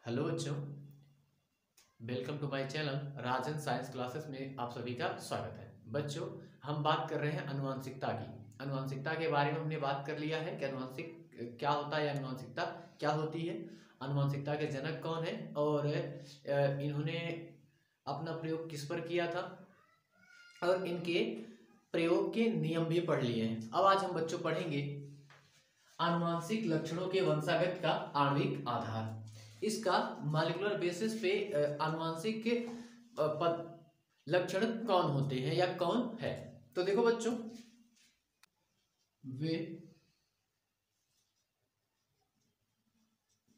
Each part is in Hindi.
हेलो बच्चों, welcome to my channel Rajan science classes में आप सभी का स्वागत है। बच्चों, हम बात कर रहे हैं अनुवांशिकता की। अनुवांशिकता के बारे में हमने बात कर लिया है कि अनुवांशिक क्या होता है या अनुवांशिकता क्या होती है, अनुवांशिकता के जनक कौन है और इन्होंने अपना प्रयोग किस पर किया था और इनके प्रयोग के नियम भी पढ़ लिए हैं। अब आज हम बच्चों पढ़ेंगे आनुवांशिक लक्षणों के वंशागत का आणविक आधार। इसका मॉलिक्यूलर बेसिस पे आनुवांशिक लक्षण कौन होते हैं या कौन है। तो देखो बच्चों, वे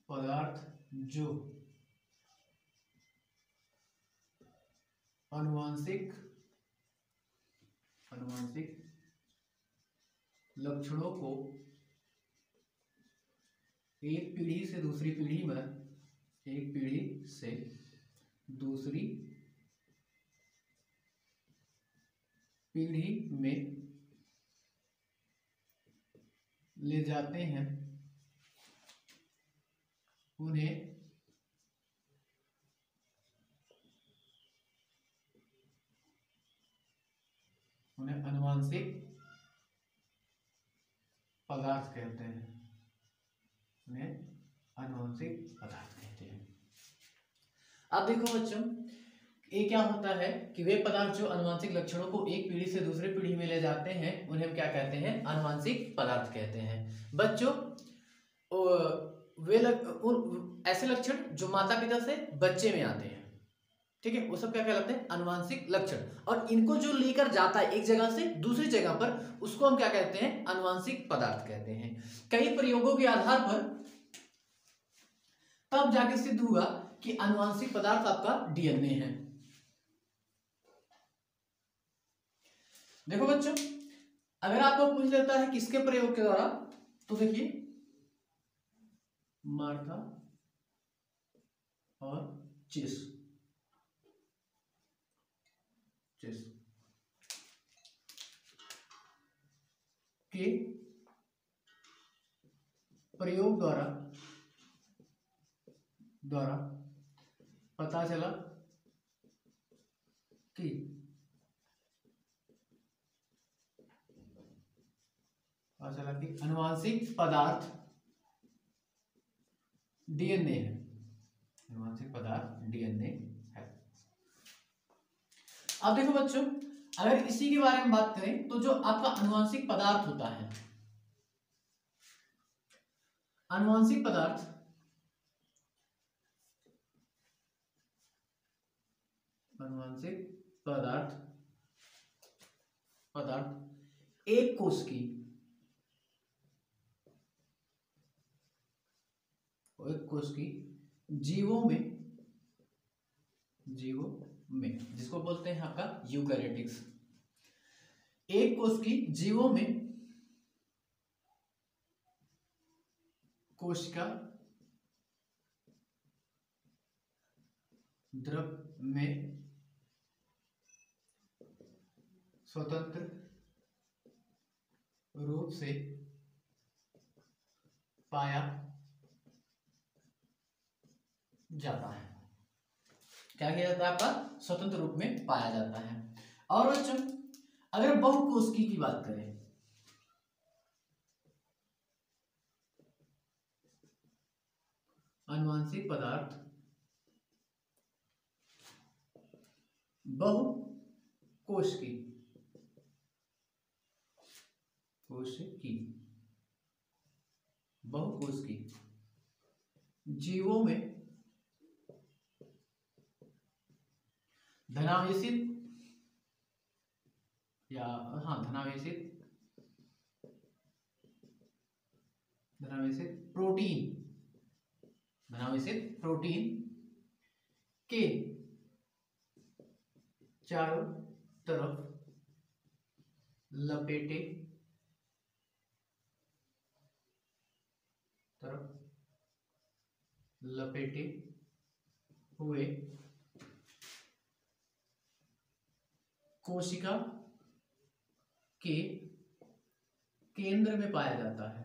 पदार्थ जो आनुवांशिक लक्षणों को एक पीढ़ी से दूसरी पीढ़ी में ले जाते हैं, उन्हें आनुवांशिक पदार्थ कहते हैं। अब देखो बच्चों, ये क्या होता है कि वे पदार्थ जो आनुवांशिक लक्षणों को एक पीढ़ी से दूसरी पीढ़ी में ले जाते हैं, उन्हें हम क्या कहते हैं? आनुवांशिक पदार्थ कहते हैं। बच्चों, ऐसे लक्षण जो माता पिता से बच्चे में आते हैं, ठीक है, वो सब क्या कहलाते हैं? आनुवांशिक लक्षण। और इनको जो लेकर जाता है एक जगह से दूसरी जगह पर, उसको हम क्या कहते हैं? आनुवांशिक पदार्थ कहते हैं। कई प्रयोगों के आधार पर तब जाके सिद्ध हुआ कि आनुवांशिक पदार्थ आपका डीएनए है। देखो बच्चों, अगर आपको पूछ लेता है किसके प्रयोग के द्वारा, तो देखिए मार्था और चेस के प्रयोग द्वारा पता चला कि आनुवांशिक पदार्थ डीएनए है। अब देखो बच्चों, अगर इसी के बारे में बात करें तो जो आपका आनुवांशिक पदार्थ होता है, आनुवांशिक पदार्थ एक कोश की जीवों में जिसको बोलते हैं आपका यूकैरियोटिक्स, एक कोश की जीवों में कोशिका द्रव में स्वतंत्र रूप से पाया जाता है। क्या किया जाता है? आपका स्वतंत्र रूप में पाया जाता है। और बच्चों, अगर बहुकोशिकी की बात करें, आनुवांशिक पदार्थ बहुकोशिकी जीवों में धनावेशित प्रोटीन के चारों तरफ लपेटे हुए कोशिका के केंद्र में पाया जाता है।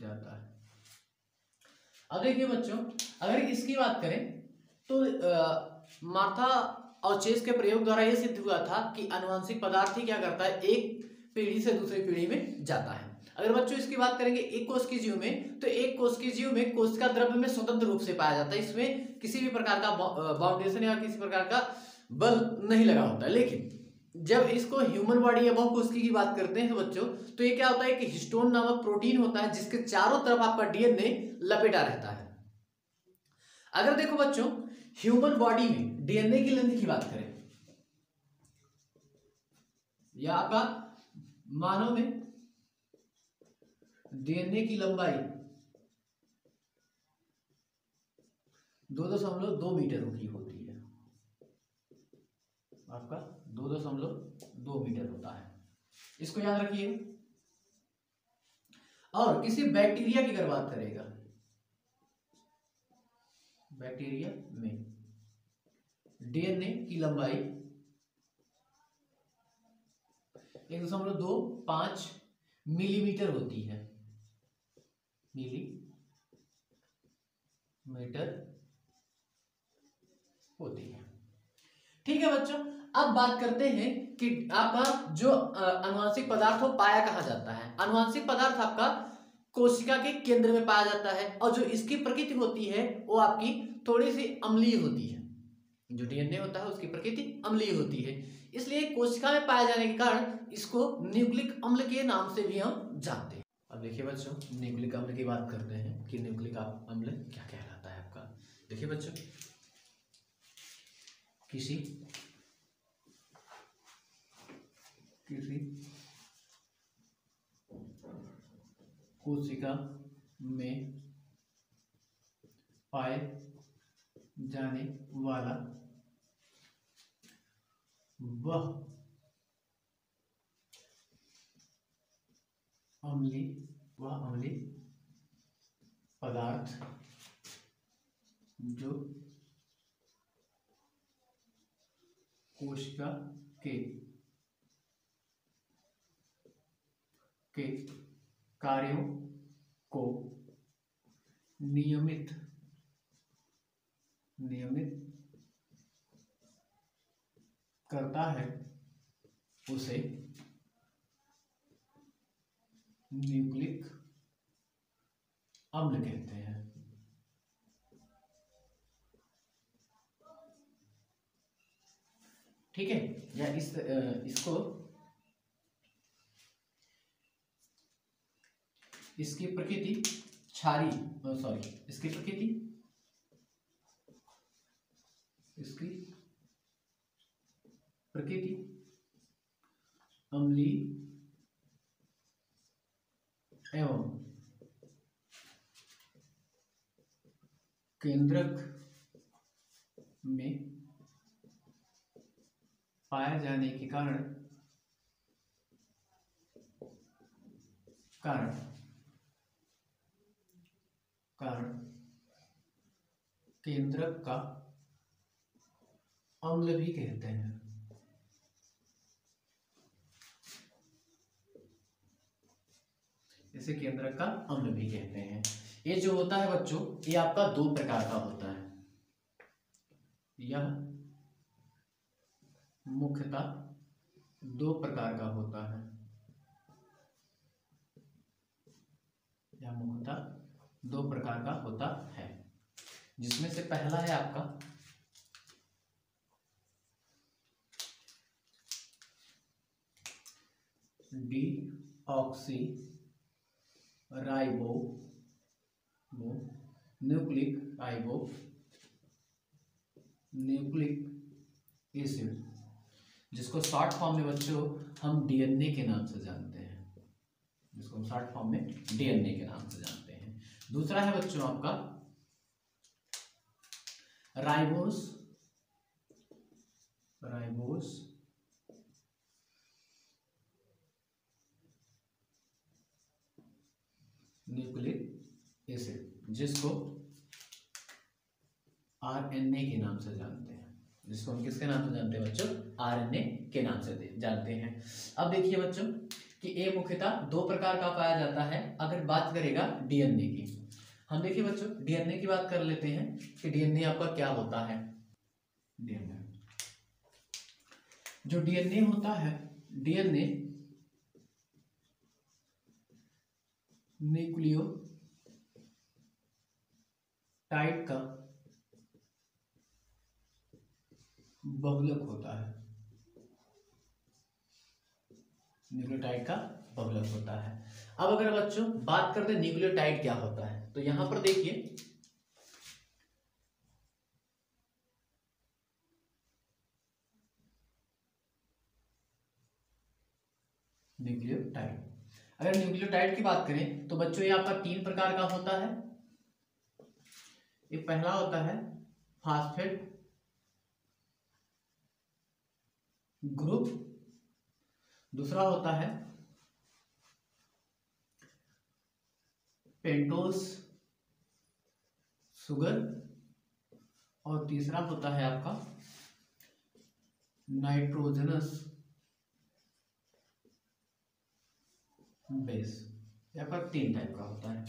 जाता है। अब देखिए बच्चों, अगर इसकी बात करें तो मार्था और चेस के प्रयोग द्वारा यह सिद्ध हुआ था कि आनुवंशिक पदार्थ ही क्या करता है, एक पीढ़ी से दूसरी पीढ़ी में जाता है। अगर बच्चों इसकी बात करेंगे एक कोश की जीव में, तो एक कोश की जीव में कोशिका द्रव्य में स्वतंत्र रूप से पाया जाता है, इसमें किसी भी प्रकार का बाउंडेशन या किसी प्रकार का बल नहीं लगा होता है। लेकिन जब इसको ह्यूमन बॉडी या बहुकोशिकी की बात करते हैं तो बच्चों, तो ये क्या होता है कि हिस्टोन नामक प्रोटीन होता है जिसके चारों तरफ आपका डीएनए लपेटा रहता है। अगर देखो बच्चों, ह्यूमन बॉडी में डीएनए की लेंथ की बात करें या आपका मानव में डीएनए की लंबाई 2.2 मीटर की होती है। आपका 2.2 मीटर होता है, इसको याद रखिए। और किसी बैक्टीरिया की अगर बात करेगा, बैक्टीरिया में डीएनए की लंबाई 1.25 मिलीमीटर होती है, मिलीमीटर होती है। ठीक है बच्चों, अब बात करते हैं कि आपका जो आनुवंशिक पदार्थ हो पाया कहाँ जाता है। आनुवंशिक पदार्थ आपका कोशिका के केंद्र में पाया जाता है, और जो इसकी प्रकृति होती है वो आपकी थोड़ी सी अम्लीय होती है। जो डीएनए होता है उसकी प्रकृति अम्लीय होती है, इसलिए कोशिका में पाए जाने के कारण इसको न्यूक्लिक अम्ल के नाम से भी हम जानते हैं। अब देखिए बच्चों, न्यूक्लिक अम्ल की बात करते हैं कि न्यूक्लिक अम्ल क्या कहलाता है आपका। देखिए बच्चों, किसी कोशिका में पाए जाने वाला वह अम्लीय पदार्थ जो कोशिका के कार्यों को नियमित करता है उसे न्यूक्लिक अम्ल कहते हैं। ठीक है, या इसकी प्रकृति इसकी प्रकृति अम्लीय एवं केंद्रक में पाए जाने के कारण केंद्रक का अम्ल भी कहते हैं। इसे केंद्रक का अम्ल भी कहते हैं। ये जो होता है बच्चों, ये आपका 2 प्रकार का होता है। यह मुख्यतः 2 प्रकार का होता है। यह मुख्यतः 2 प्रकार का होता है, जिसमें से पहला है आपका डीऑक्सी राइबो न्यूक्लिक एसिड, जिसको शॉर्ट फॉर्म में बच्चों हम डीएनए के नाम से जानते हैं। दूसरा है बच्चों आपका राइबोस न्यूक्लिक एसिड, जिसको आरएनए के नाम से जानते हैं। जिसको हम किसके नाम से जानते हैं बच्चों? आरएनए के नाम से जानते हैं। अब देखिए बच्चों, कि ए मुख्यतः दो प्रकार का पाया जाता है। अगर बात करेगा डीएनए की, हम देखिए बच्चों डीएनए की बात कर लेते हैं कि डीएनए आपका क्या होता है। डीएनए, जो डीएनए होता है, डीएनए न्यूक्लियोटाइड का बहुलक होता है। न्यूक्लियोटाइड का बहुलक होता है। अब अगर बच्चों बात करते हैं न्यूक्लियोटाइड क्या होता है, तो यहां पर देखिए न्यूक्लियोटाइड, अगर न्यूक्लियोटाइड की बात करें तो बच्चों ये आपका तीन प्रकार का होता है। एक पहला होता है फास्फेट ग्रुप, दूसरा होता है पेंटोस शुगर, और तीसरा होता है आपका नाइट्रोजनस बेस। आपका तीन टाइप का होता है।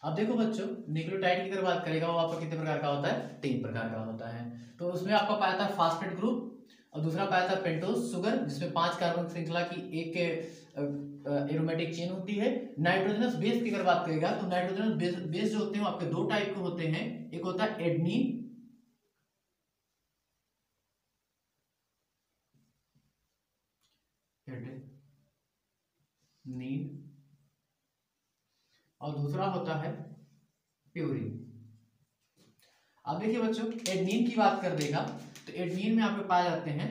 अब देखो बच्चों न्यूक्लियोटाइड की अगर बात करेगा वो आपका कितने प्रकार का होता है, तीन प्रकार का होता है। तो उसमें आपका पाया था फास्फेट ग्रुप, और दूसरा पाया था पेंटोस शुगर जिसमें 5 कार्बन श्रृंखला की एक एरोमेटिक चेन होती है। नाइट्रोजनस बेस की अगर बात करेगा तो नाइट्रोजनस बेस जो होते हैं वो आपके दो टाइप के होते हैं। एक होता है एडनीन, और दूसरा होता है प्यूरिन। अब देखिए बच्चों एडनीन की बात कर देगा तो एडनीन में आपके पाए जाते हैं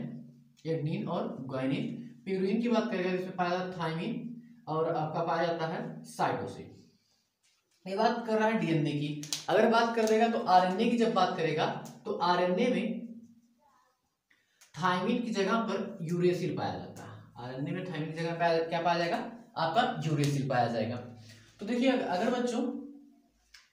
एडनीन और ग्वानिन। प्यूरिन की बात करेगा जिसमें पाया जाता है थायमिन, और आपका पाया जाता है साइटोसिन। ये बात कर रहा है डीएनए की। अगर बात कर देगा तो आरएनए की जब बात करेगा तो आरएनए में थायमिन की जगह पर यूरेसिल पाया जाता है। आरएनए में थायमिन की जगह क्या पाया जाएगा, आपका यूरेसिल पाया जाएगा। तो देखिए अगर बच्चों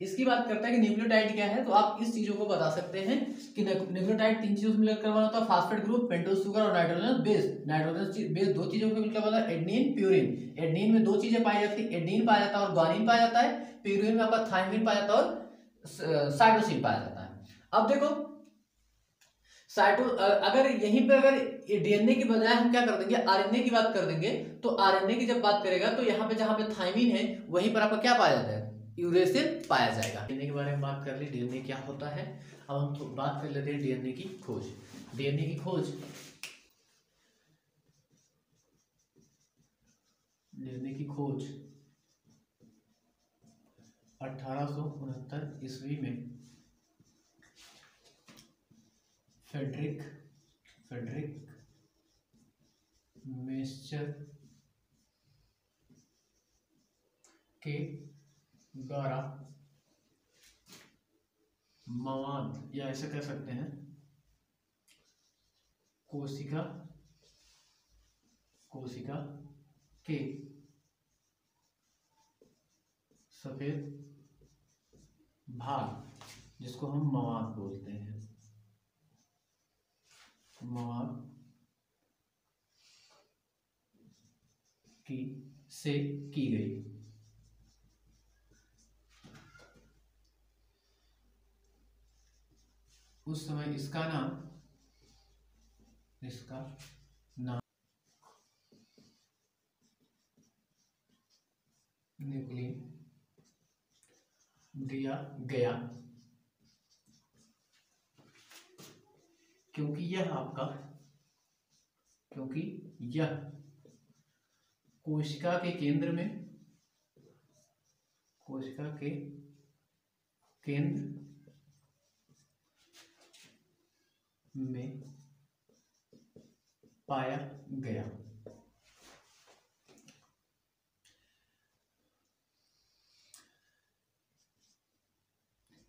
इसकी बात करता है कि न्यूक्लियोटाइड क्या है, तो आप इस चीजों को बता सकते हैं कि न्यूक्लियोटाइड तीन चीजों से मिलकर बना होता है, फास्फेट ग्रुप, पेंटोस शुगर और नाइट्रोजनस बेस। नाइट्रोजनस बेस दो चीजों को मिलकर बना है एडनीन प्यूरिन। एडनीन में दो चीजें पाई जाती है, एडनीन पाया जाता है और ग्वानिन पाया जाता है। प्यूरिन में आपका थायमिन पाया जाता है और साइटोसिन पाया जाता है। अब देखो अगर यहीं पे अगर डीएनए की बजाय हम क्या कर देंगे, आरएनए की बात कर देंगे, तो आरएनए की जब बात करेगा तो यहाँ पे जहां पे थायमिन है वहीं पर आपका क्या पाया जाता है, यूरेसिल पाया जाएगा। डीएनए के बारे में बात कर ली, डीएनए क्या होता है। अब हम तो बात कर लेते हैं डीएनए की खोज। डीएनए की खोज, डीएनए की खोज 1869 ईस्वी में फ्रेडरिक मेस्चर के द्वारा मवाद, या ऐसे कह सकते हैं कोशिका के सफेद भाग, जिसको हम मवाद बोलते हैं, मवाद से की गई। उस समय इसका नाम न्यूक्लिन दिया गया, क्योंकि यह कोशिका के केंद्र में पाया गया।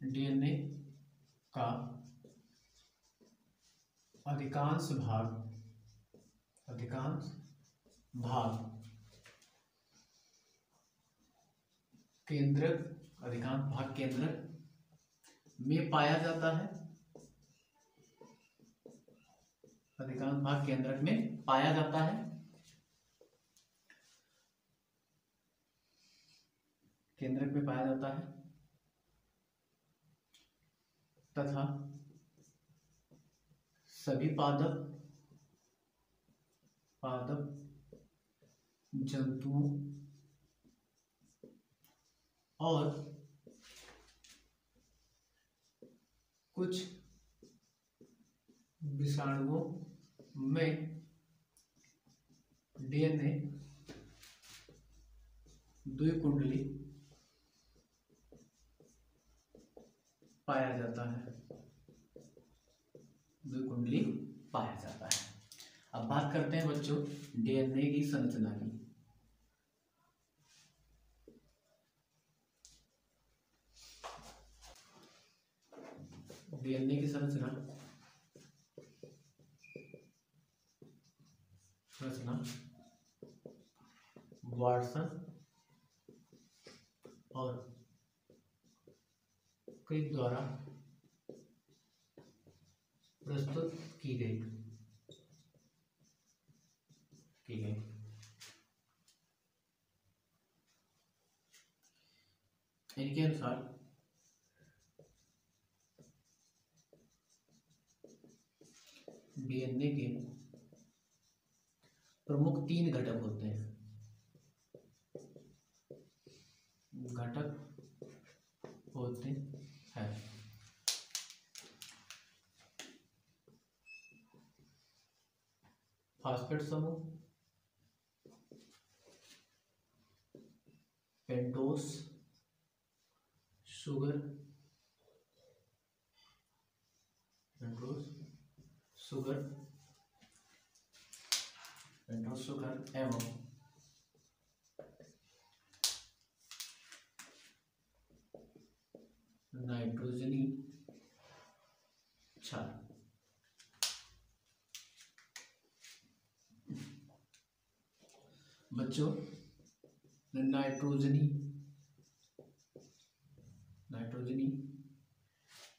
डीएनए का अधिकांश भाग केंद्रक में पाया जाता है। अधिकांश भाग केंद्रक में पाया जाता है। केंद्रक में पाया जाता है तथा सभी पादप जंतुओं और कुछ विषाणुओं में डीएनए द्विकुंडली पाया जाता है, द्विकुंडली पाया जाता है। अब बात करते हैं बच्चों डीएनए की संरचना की। डीएनए की संरचना वाटसन और क्रिक द्वारा प्रस्तुत की गई। इनके अनुसार डीएनए के प्रमुख 3 घटक होते हैं। फास्फेट समूह, पेंटोस शुगर एवं नाइट्रोजनी क्षार। बच्चों नाइट्रोजनी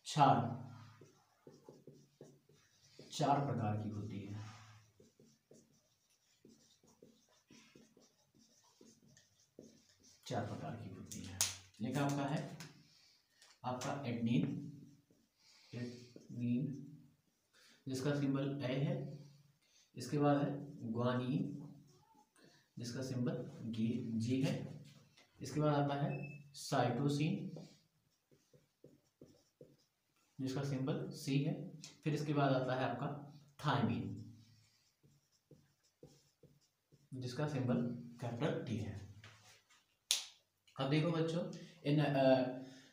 क्षार 4 प्रकार की होती है। एक आपका है एडनिन जिसका सिंबल ए है। इसके बाद है ग्वानिन जिसका सिंबल जी है। इसके बाद आता है साइटोसिन जिसका सिंबल सी है। फिर इसके बाद आता है आपका थायमीन जिसका सिंबल कैपिटल टी है। अब देखो बच्चों इन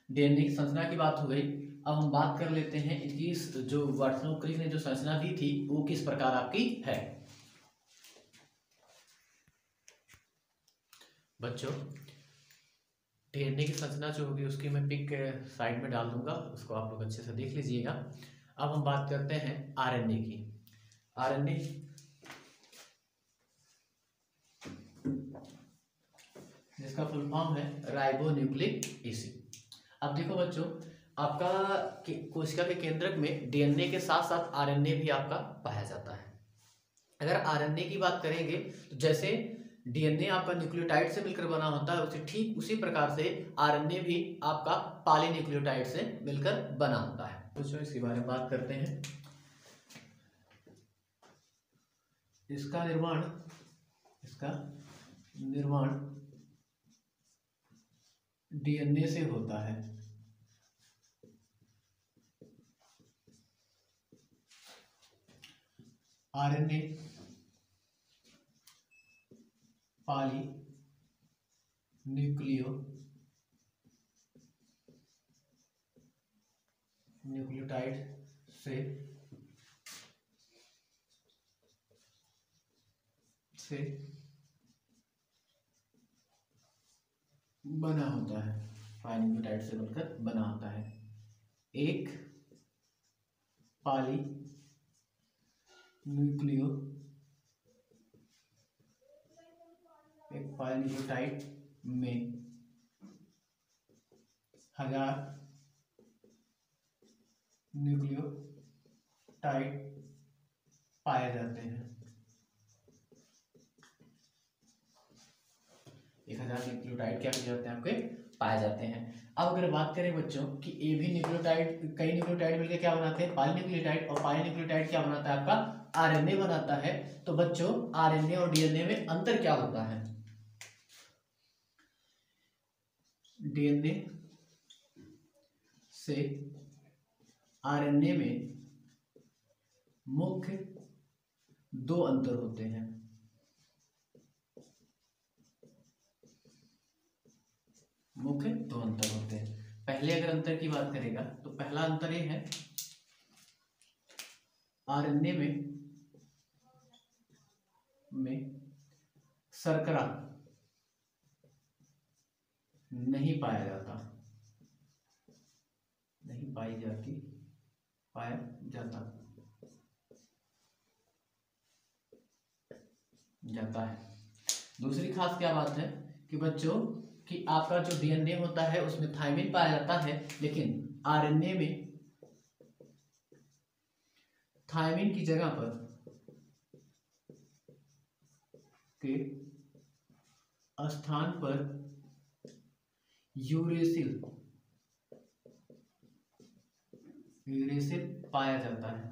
डीएनए की संरचना की बात हो गई। अब हम बात कर लेते हैं इनकी जो वाटसन और क्रिक ने जो संरचना दी थी वो किस प्रकार आपकी है। बच्चों डीएनए की संरचना जो होगी उसकी मैं पिक साइड में डाल दूंगा, उसको आप लोग अच्छे से देख लीजिएगा। अब हम बात करते हैं आरएनए की। आरएनए जिसका फुल फॉर्म है राइबोन्यूक्लिक एसिड। अब देखो बच्चों आपका कोशिका के केंद्रक में डीएनए के साथ साथ आरएनए भी आपका पाया जाता है। अगर आरएनए की बात करेंगे तो जैसे डीएनए आपका न्यूक्लियोटाइड से मिलकर बना होता है उसे ठीक उसी प्रकार से आरएनए भी आपका पॉलीन्यूक्लियोटाइड से मिलकर बना होता है। तो इसके बारे में बात करते हैं। इसका निर्माण डीएनए से होता है। आरएनए न्यूक्लियोटाइड से बना होता है, पॉलीन्यूक्लियोटाइड से बनकर बना होता है। एक पॉलीन्यूक्लियोटाइड में 1000 न्यूक्लियोटाइड पाए जाते हैं। 1000 न्यूक्लियोटाइड क्या किए जाते हैं आपके पाए जाते हैं। अब अगर बात करें बच्चों कि ए भी न्यूक्लियोटाइड, कई न्यूक्लियोटाइड मिलकर क्या बनाते हैं पॉलीन्यूक्लियोटाइड, और पॉलीन्यूक्लियोटाइड क्या बनाता है आपका आरएनए बनाता है। तो बच्चों आरएनए और डीएनए में अंतर क्या होता है? डीएनए से आरएनए में मुख्य 2 अंतर होते हैं। मुख्य 2 अंतर होते हैं। पहले अगर अंतर की बात करेगा तो पहला अंतर ये है आरएनए में शर्करा नहीं पाया जाता, नहीं पाई जाती, पाया जाता है। दूसरी खास क्या बात है कि बच्चों कि आपका जो डीएनए होता है उसमें थायमिन पाया जाता है, लेकिन आरएनए में थायमिन की जगह पर के स्थान पर यूरेसिल पाया जाता है,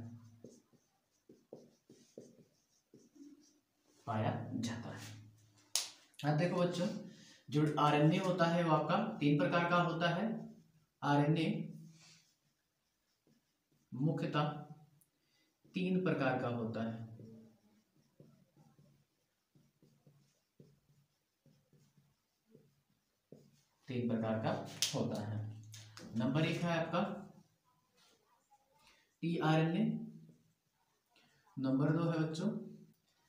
अब देखो बच्चों जो आरएनए होता है वो आपका 3 प्रकार का होता है। आरएनए मुख्यतः 3 प्रकार का होता है। नंबर 1 है आपका टीआरएनए, नंबर 2 है बच्चों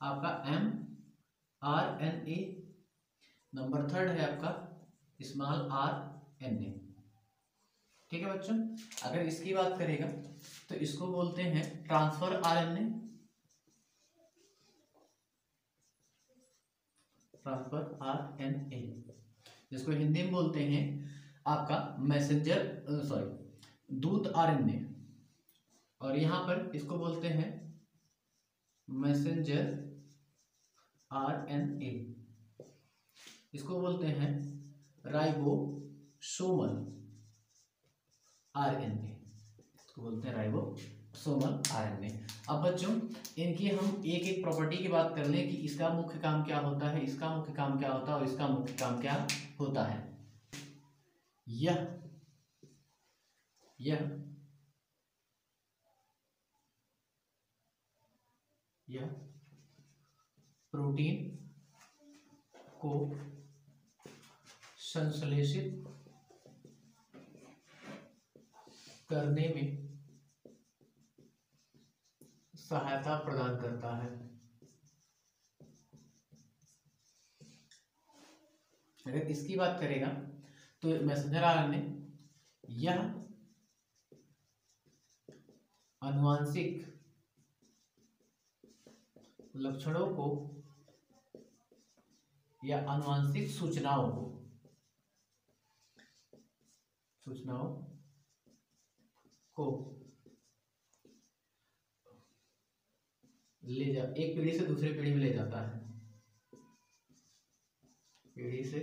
आपका एमआरएनए, नंबर 3 है आपका स्मॉल आरएनए। ठीक है बच्चों, अगर इसकी बात करेगा तो इसको बोलते हैं ट्रांसफर आरएनए, जिसको हिंदी में बोलते हैं आपका दूत आरएनए, और यहां पर इसको बोलते हैं मैसेंजर आरएनए, इसको बोलते हैं राइबोसोमल आरएनए, अब बच्चों इनकी हम एक एक प्रॉपर्टी की बात कर लें कि इसका मुख्य काम क्या होता है, इसका मुख्य काम क्या होता है और इसका मुख्य काम क्या होता है। यह प्रोटीन को संश्लेषित करने में सहायता प्रदान करता है। अगर इसकी बात करेगा तो मैसेंजर आरएनए यह आनुवांशिक लक्षणों को या आनुवांशिक सूचनाओं को एक पीढ़ी से दूसरे पीढ़ी में ले जाता है, पीढ़ी से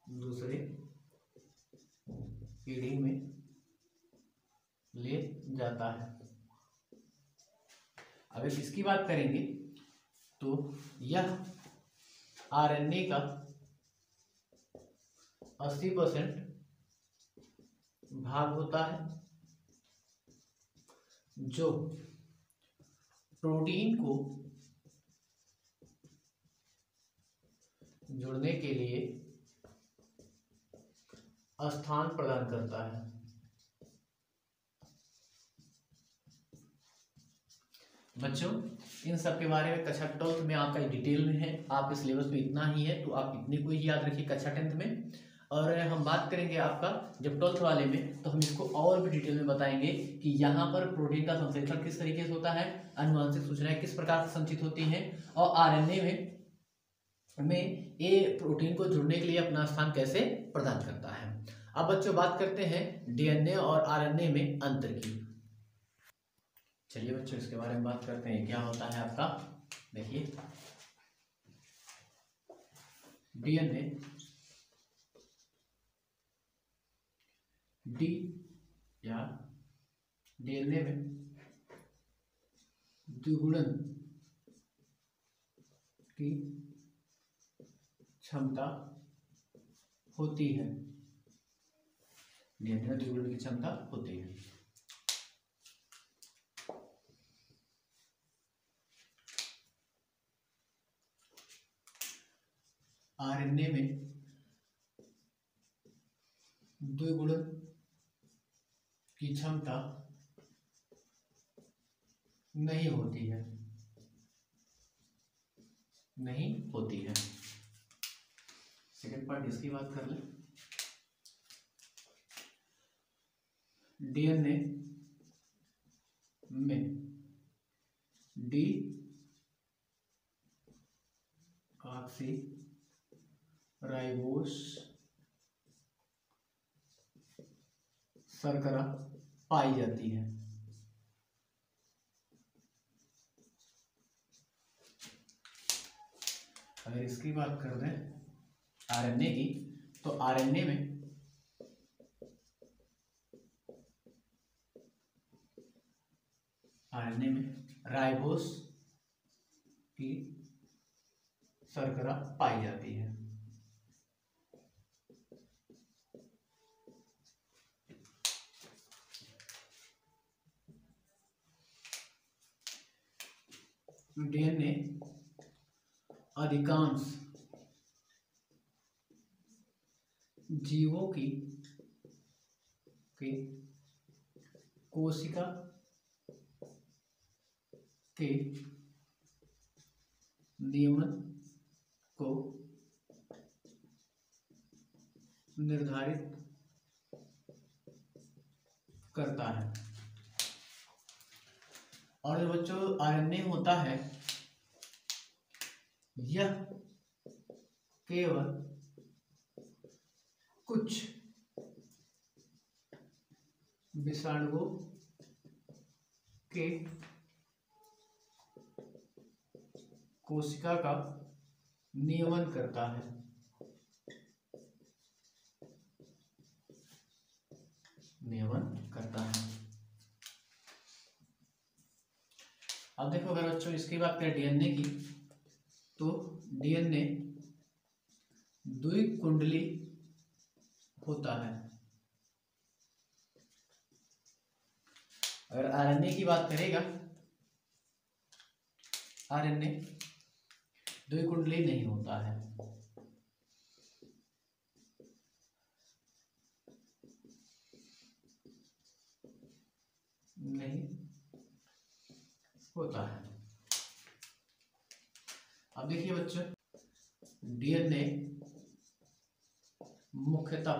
दूसरे पीढ़ी में ले जाता है। अगर इसकी बात करेंगे तो यह आरएनए का 80% भाग होता है जो प्रोटीन को जुड़ने के लिए स्थान प्रदान करता है। बच्चों इन सब के बारे में कक्षा 12th में आपका डिटेल में है, आपके सिलेबस में इतना ही है तो आप इतने को ही याद रखिए कक्षा 10th में। और हम बात करेंगे आपका जब 12th वाले में तो हम इसको और भी डिटेल में बताएंगे कि यहाँ पर प्रोटीन का संश्लेषण किस तरीके से होता है, आनुवंशिक सूचनाएं किस प्रकार से संचित होती हैं, और आरएनए में ये प्रोटीन को जुड़ने के लिए अपना स्थान कैसे प्रदान करता है। अब बच्चों बात करते हैं डीएनए और आरएनए में अंतर की। चलिए बच्चों इसके बारे में बात करते हैं, क्या होता है आपका। देखिए डीएनए डी या डीएनए में द्विगुणन की क्षमता होती है। डीएनए में द्विगुणन की क्षमता होती है। आरएनए में द्विगुणन की क्षमता नहीं होती है, नहीं होती है। सेकेंड पार्ट इसकी बात कर लें। डीएनए में डी ऑक्सी राइबोस शर्करा पाई जाती है। अगर इसकी बात कर दें आरएनए की, तो आरएनए में राइबोस की शर्करा पाई जाती है। डीएनए अधिकांश जीवों की कोशिका के नियमन को निर्धारित करता है। और जो बच्चों आरएनए होता है, यह केवल कुछ विषाणुओं के कोशिका का नियमन करता है। नियमन करता है। अब देखो अगर बच्चों इसकी बात करें डीएनए की, तो डीएनए द्विकुंडली होता है। अगर आरएनए की बात करेगा, आरएनए द्विकुंडली नहीं होता है। नहीं होता है। अब देखिए बच्चों, डीएनए मुख्यतः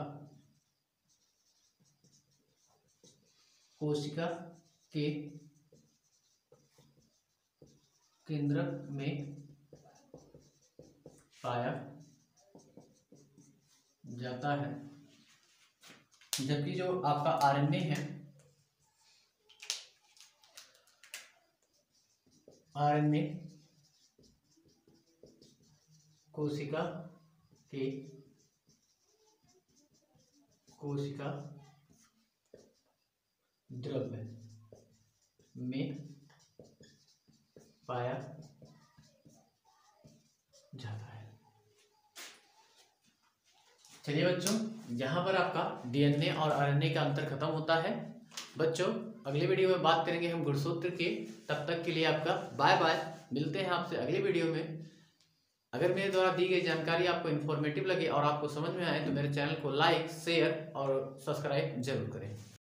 कोशिका के केंद्रक में पाया जाता है, जबकि जो आपका आरएनए है, आरएनए कोशिका द्रव्य में पाया जाता है। चलिए बच्चों, यहाँ पर आपका डीएनए और आरएनए का अंतर खत्म होता है। बच्चों अगले वीडियो में बात करेंगे हम गुणसूत्र के। तब तक के लिए आपका बाय बाय। मिलते हैं आपसे अगले वीडियो में। अगर मेरे द्वारा दी गई जानकारी आपको इन्फॉर्मेटिव लगे और आपको समझ में आए तो मेरे चैनल को लाइक, शेयर और सब्सक्राइब जरूर करें।